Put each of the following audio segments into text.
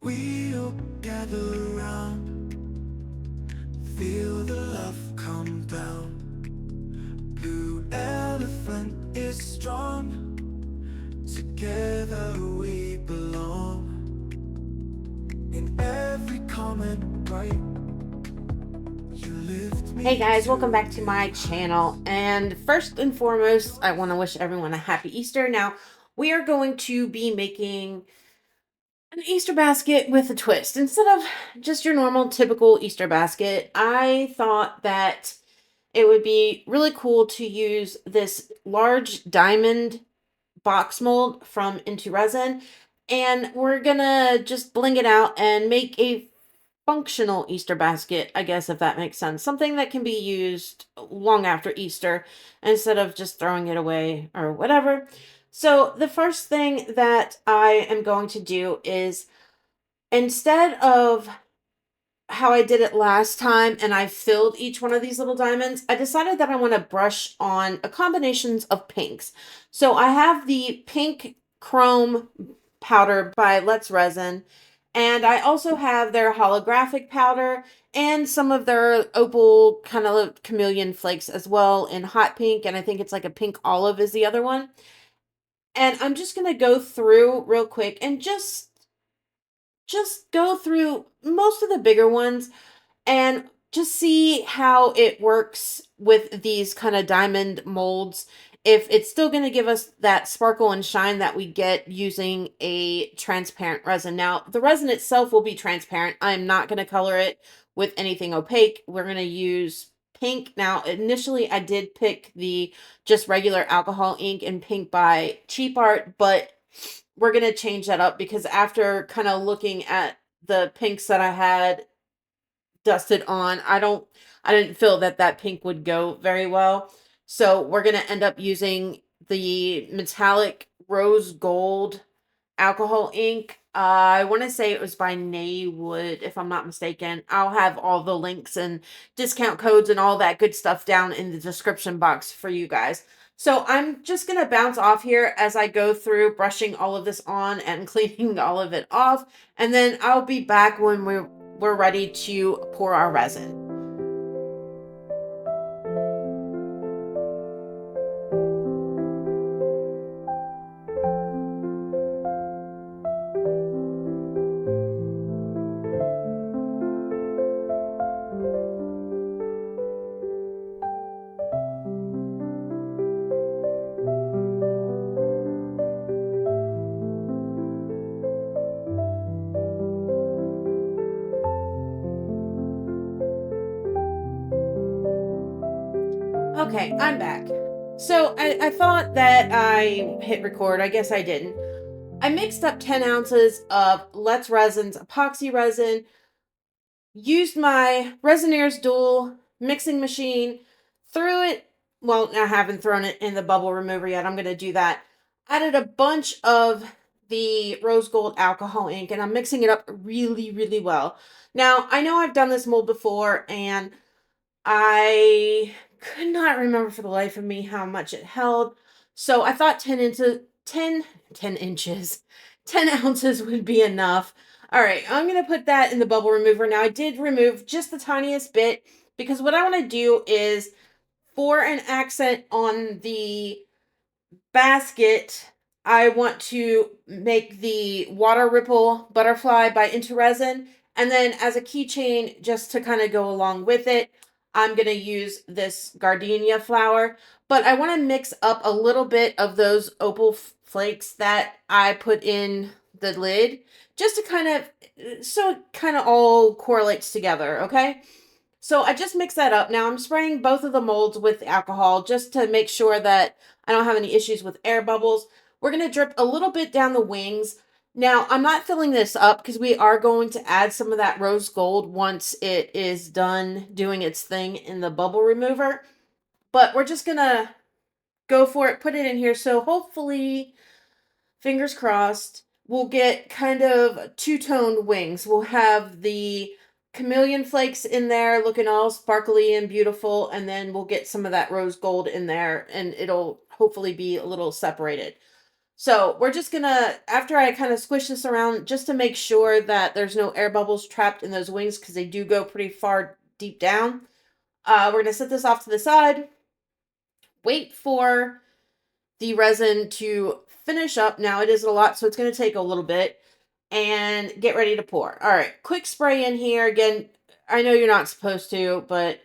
We'll gather around, feel the love come down. Blue elephant is strong, together we belong. In every comment bright, you lift me. Hey guys, welcome back to my channel. And first and foremost, I want to wish everyone a happy Easter. Now, we are going to be making an Easter basket with a twist. Instead of just your normal typical Easter basket, I thought that it would be really cool to use this large diamond box mold from Into Resin. And we're gonna just bling it out and make a functional Easter basket, I guess, if that makes sense. Something that can be used long after Easter instead of just throwing it away or whatever. So the first thing that I am going to do is, instead of how I did it last time and I filled each one of these little diamonds, I decided that I want to brush on a combinations of pinks. So I have the pink chrome powder by Let's Resin, and I also have their holographic powder and some of their opal kind of chameleon flakes as well in hot pink, and I think it's like a pink olive is the other one. And I'm just going to go through real quick and just go through most of the bigger ones and just see how it works with these kind of diamond molds. If it's still going to give us that sparkle and shine that we get using a transparent resin. Now, the resin itself will be transparent. I'm not going to color it with anything opaque. We're going to use pink. Now, initially I did pick the just regular alcohol ink in pink by Cheap Art, but we're going to change that up because after kind of looking at the pinks that I had dusted on, I didn't feel that that pink would go very well. So we're going to end up using the metallic rose gold alcohol ink. I want to say it was by Naywood, if I'm not mistaken. I'll have all the links and discount codes and all that good stuff down in the description box for you guys. So I'm just going to bounce off here as I go through brushing all of this on and cleaning all of it off. And then I'll be back when we're ready to pour our resin. Okay, I'm back. So I thought that I hit record. I guess I didn't. I mixed up 10 ounces of Let's Resin's epoxy resin, used my Resiners dual mixing machine, threw it. Well, I haven't thrown it in the bubble remover yet. I'm going to do that. Added a bunch of the rose gold alcohol ink, and I'm mixing it up really, really well. Now, I know I've done this mold before, and I could not remember for the life of me how much it held. So I thought 10 inches, 10 ounces would be enough. All right, I'm going to put that in the bubble remover. Now, I did remove just the tiniest bit because what I want to do is, for an accent on the basket, I want to make the water ripple butterfly by Into Resin. And then as a keychain, just to kind of go along with it, I'm going to use this gardenia flower. But I want to mix up a little bit of those opal flakes that I put in the lid, just to kind of, so it kind of all correlates together, okay? So I just mixed that up. Now I'm spraying both of the molds with alcohol just to make sure that I don't have any issues with air bubbles. We're going to drip a little bit down the wings. Now I'm not filling this up because we are going to add some of that rose gold once it is done doing its thing in the bubble remover. But we're just going to go for it, put it in here. So hopefully, fingers crossed, we'll get kind of two-toned wings. We'll have the chameleon flakes in there looking all sparkly and beautiful, and then we'll get some of that rose gold in there, and it'll hopefully be a little separated. So we're just gonna, after I kind of squish this around, just to make sure that there's no air bubbles trapped in those wings, because they do go pretty far deep down. We're gonna set this off to the side, wait for the resin to finish up. Now it is a lot, so it's gonna take a little bit, and get ready to pour. All right, quick spray in here. Again, I know you're not supposed to, but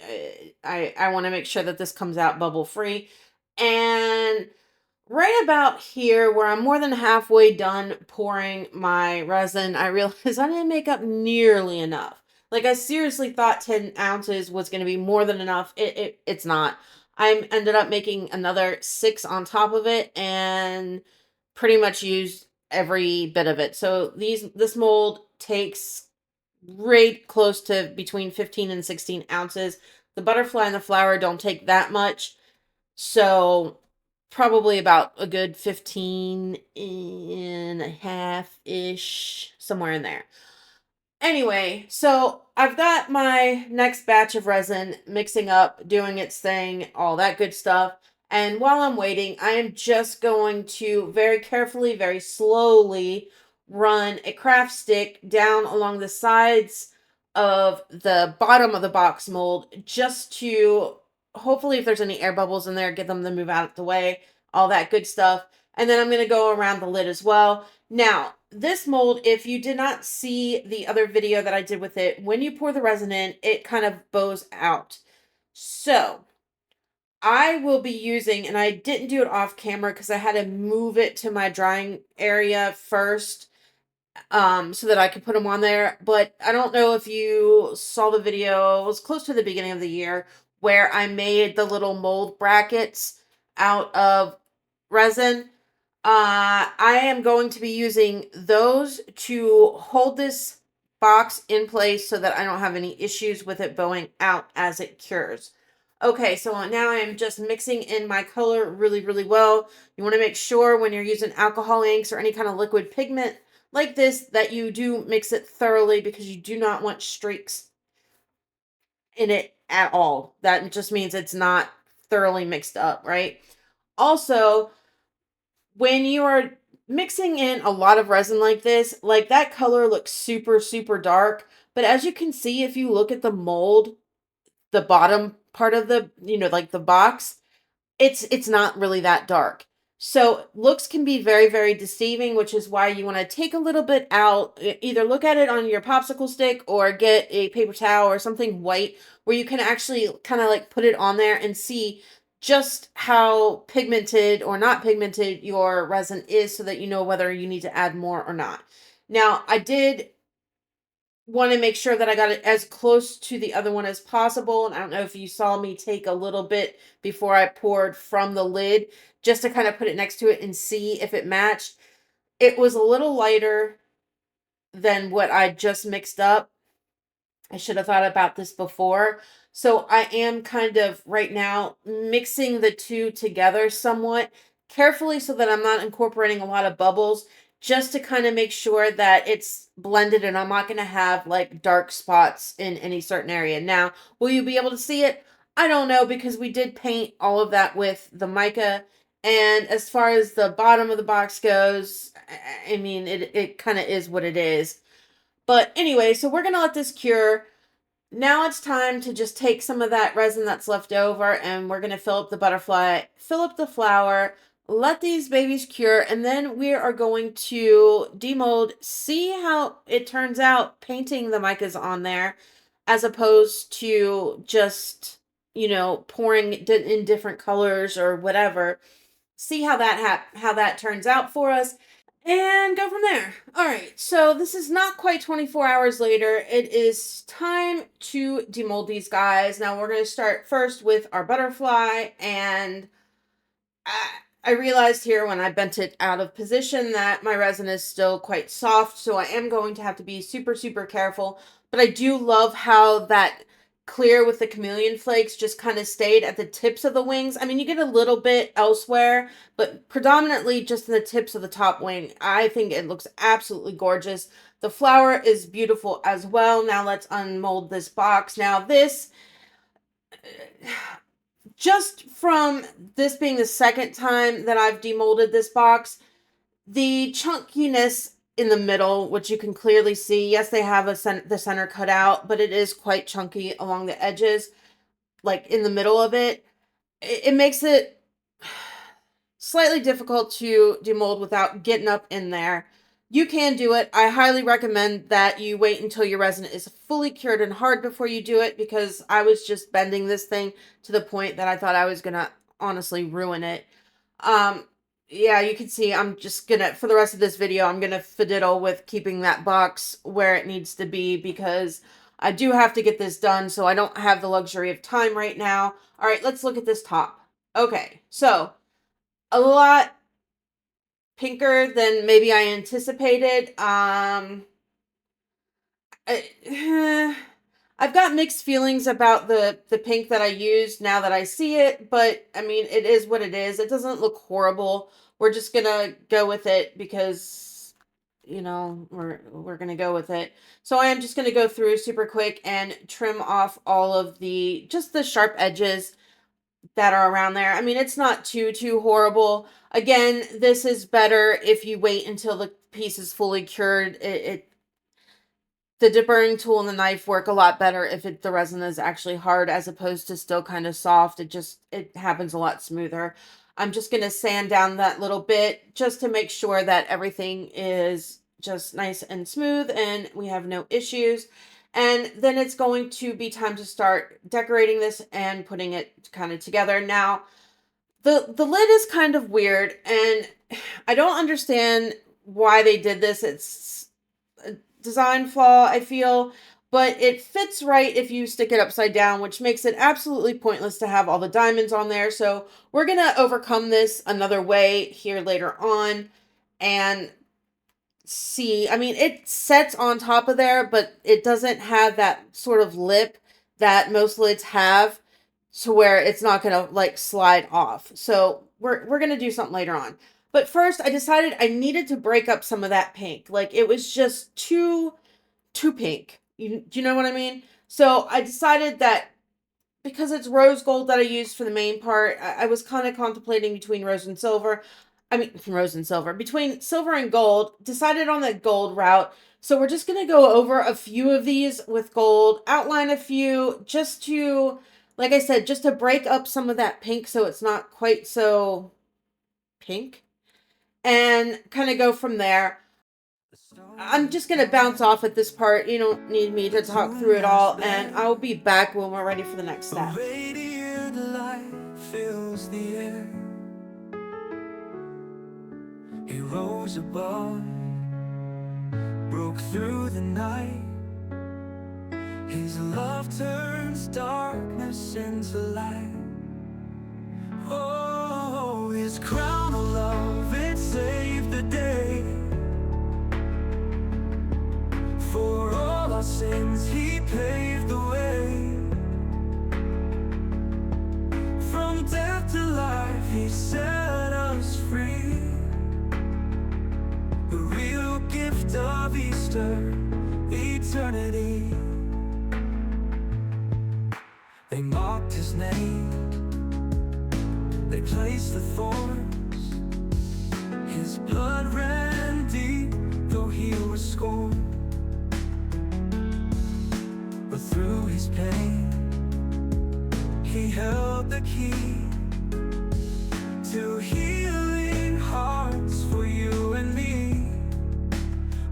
I want to make sure that this comes out bubble free. And right about here, where I'm more than halfway done pouring my resin, I realized I didn't make up nearly enough. Like, I seriously thought 10 ounces was going to be more than enough. It's not. I ended up making another 6 on top of it, and pretty much used every bit of it. So this mold takes right close to between 15 and 16 ounces. The butterfly and the flower don't take that much. So probably about a good 15 and a half-ish, somewhere in there. Anyway, so I've got my next batch of resin mixing up, doing its thing, all that good stuff. And while I'm waiting, I am just going to very carefully, very slowly run a craft stick down along the sides of the bottom of the box mold, just to hopefully, if there's any air bubbles in there, get them to move out of the way, all that good stuff. And then I'm going to go around the lid as well. Now, this mold, if you did not see the other video that I did with it, when you pour the resin in, it kind of bows out. So I will be using, and I didn't do it off camera because I had to move it to my drying area first, so that I could put them on there. But I don't know if you saw the video, it was close to the beginning of the year, where I made the little mold brackets out of resin. I am going to be using those to hold this box in place so that I don't have any issues with it bowing out as it cures. Okay, so now I'm just mixing in my color really, really well. You want to make sure when you're using alcohol inks or any kind of liquid pigment like this that you do mix it thoroughly, because you do not want streaks in it at all. That just means it's not thoroughly mixed up, right? Also, when you are mixing in a lot of resin like this, like, that color looks super, super dark. But as you can see, if you look at the mold, the bottom part of the, like the box, it's not really that dark. So looks can be very, very deceiving, which is why you want to take a little bit out, either look at it on your popsicle stick or get a paper towel or something white where you can actually kind of like put it on there and see just how pigmented or not pigmented your resin is, so that you know whether you need to add more or not. Now, I did want to make sure that I got it as close to the other one as possible. And I don't know if you saw me take a little bit before I poured from the lid, just to kind of put it next to it and see if it matched. It was a little lighter than what I just mixed up. I should have thought about this before. So I am kind of right now mixing the two together somewhat carefully, so that I'm not incorporating a lot of bubbles, just to kind of make sure that it's blended and I'm not going to have like dark spots in any certain area. Now, will you be able to see it? I don't know, because we did paint all of that with the mica. And as far as the bottom of the box goes, I mean, it kind of is what it is. But anyway, so we're going to let this cure. Now it's time to just take some of that resin that's left over, and we're going to fill up the butterfly, fill up the flower, let these babies cure, and then we are going to demold, see how it turns out painting the micas on there, as opposed to just, pouring it in different colors or whatever. See how that turns out for us, and go from there. All right, so this is not quite 24 hours later. It is time to demold these guys. Now we're going to start first with our butterfly, and I realized here when I bent it out of position that my resin is still quite soft, so I am going to have to be super, super careful. But I do love how that clear with the chameleon flakes just kind of stayed at the tips of the wings. I mean, you get a little bit elsewhere, but predominantly just in the tips of the top wing. I think it looks absolutely gorgeous. The flower is beautiful as well. Now let's unmold this box. Now this, just from this being the second time that I've demolded this box, The chunkiness in the middle, which you can clearly see, yes, they have the center cut out, but it is quite chunky along the edges, like in the middle of it. It makes it slightly difficult to demold without getting up in there. You can do it. I highly recommend that you wait until your resin is fully cured and hard before you do it, because I was just bending this thing to the point that I thought I was gonna honestly ruin it. Yeah, you can see I'm just gonna, for the rest of this video, I'm gonna fiddle with keeping that box where it needs to be, because I do have to get this done, so I don't have the luxury of time right now. All right, let's look at this top. Okay, so a lot pinker than maybe I anticipated. I've got mixed feelings about the pink that I used now that I see it, but I mean, it is what it is. It doesn't look horrible. We're just gonna go with it because, you know, we're gonna go with it. So I am just gonna go through super quick and trim off all of just the sharp edges that are around there. I mean, it's not too horrible. Again, this is better if you wait until the piece is fully cured. The deburring tool and the knife work a lot better if the resin is actually hard as opposed to still kind of soft. It happens a lot smoother. I'm just going to sand down that little bit just to make sure that everything is just nice and smooth and we have no issues. And then it's going to be time to start decorating this and putting it kind of together. Now, the lid is kind of weird, and I don't understand why they did this. It's a design flaw, I feel, but it fits right if you stick it upside down, which makes it absolutely pointless to have all the diamonds on there. So we're going to overcome this another way here later on and see. I mean, it sets on top of there, but it doesn't have that sort of lip that most lids have, to where it's not gonna like slide off. So we're gonna do something later on. But first, I decided I needed to break up some of that pink. Like, it was just too pink. Do you know what I mean? So I decided that because it's rose gold that I used for the main part, I was kind of contemplating between rose and silver. I mean, rose and silver. Between silver and gold, decided on the gold route. So we're just going to go over a few of these with gold, outline a few, just to, like I said, just to break up some of that pink so it's not quite so pink, and kind of go from there. I'm just going to bounce off at this part. You don't need me to talk through it all, and I'll be back when we're ready for the next step. A radiant light fills the air. He rose above, broke through the night. His love turns darkness into light. Oh, his crown of love, it saved the day. For all our sins, he paved the way. From death to life, he set us free. The real gift of Easter, eternity. They mocked his name, they placed the thorns. His blood ran deep, though he was scorned. But through his pain, he held the key to healing hearts for you and me.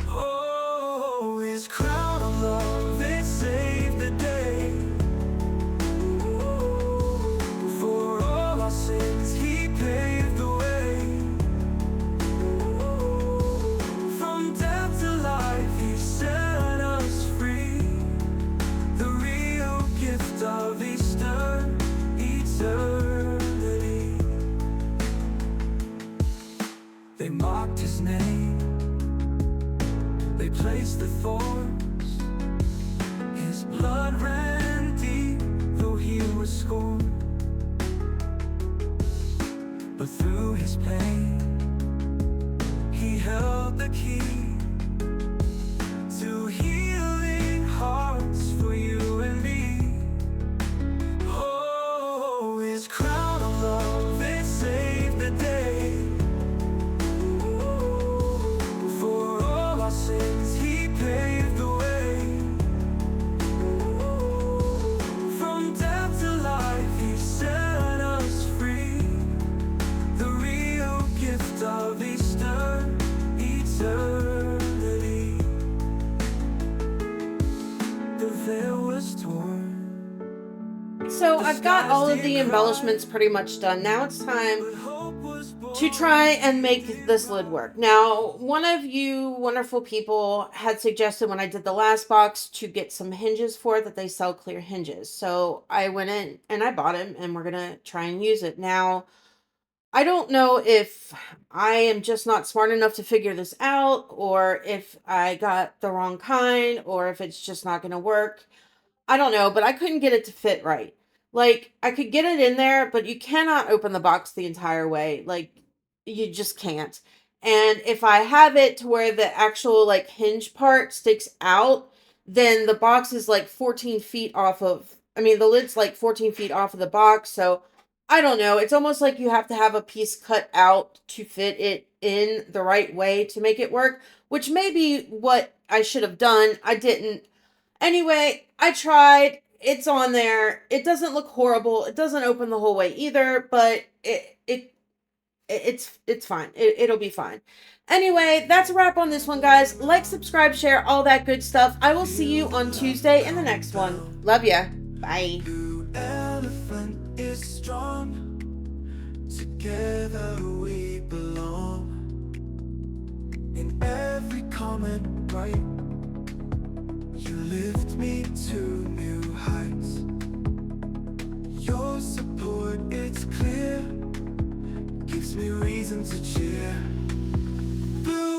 Oh, his crown of love, it saved the day. For all our sins, he paved the way. From death to life, he set us free. The real gift of Easter, eternity. They mocked his name, they placed the thorns. His blood ran deep, though he was scorned. But through his pain, he held the key to healing hearts for you and me. Oh, his crown of love, it saved the day. so I've got all of the embellishments pretty much done. Now it's time to try and make this lid work. Now, one of you wonderful people had suggested when I did the last box to get some hinges for it, that they sell clear hinges. So I went in and I bought them, and we're going to try and use it. Now, I don't know if I am just not smart enough to figure this out, or if I got the wrong kind, or if it's just not going to work. I don't know, but I couldn't get it to fit right. Like, I could get it in there, but you cannot open the box the entire way. Like, you just can't. And if I have it to where the actual, like, hinge part sticks out, then the box is like 14 feet off of, I mean, the lid's like 14 feet off of the box. So I don't know. It's almost like you have to have a piece cut out to fit it in the right way to make it work, which may be what I should have done. I didn't. Anyway, I tried. It's on there. It doesn't look horrible. It doesn't open the whole way either, but it's fine. It'll be fine. Anyway, that's a wrap on this one, guys. Like, subscribe, share, all that good stuff. I will see you on Tuesday in the next one. Love ya. Bye. Elephant is strong. Together we belong. In every comment, right? You lift me to new heights. Your support, it's clear, gives me reason to cheer. Blue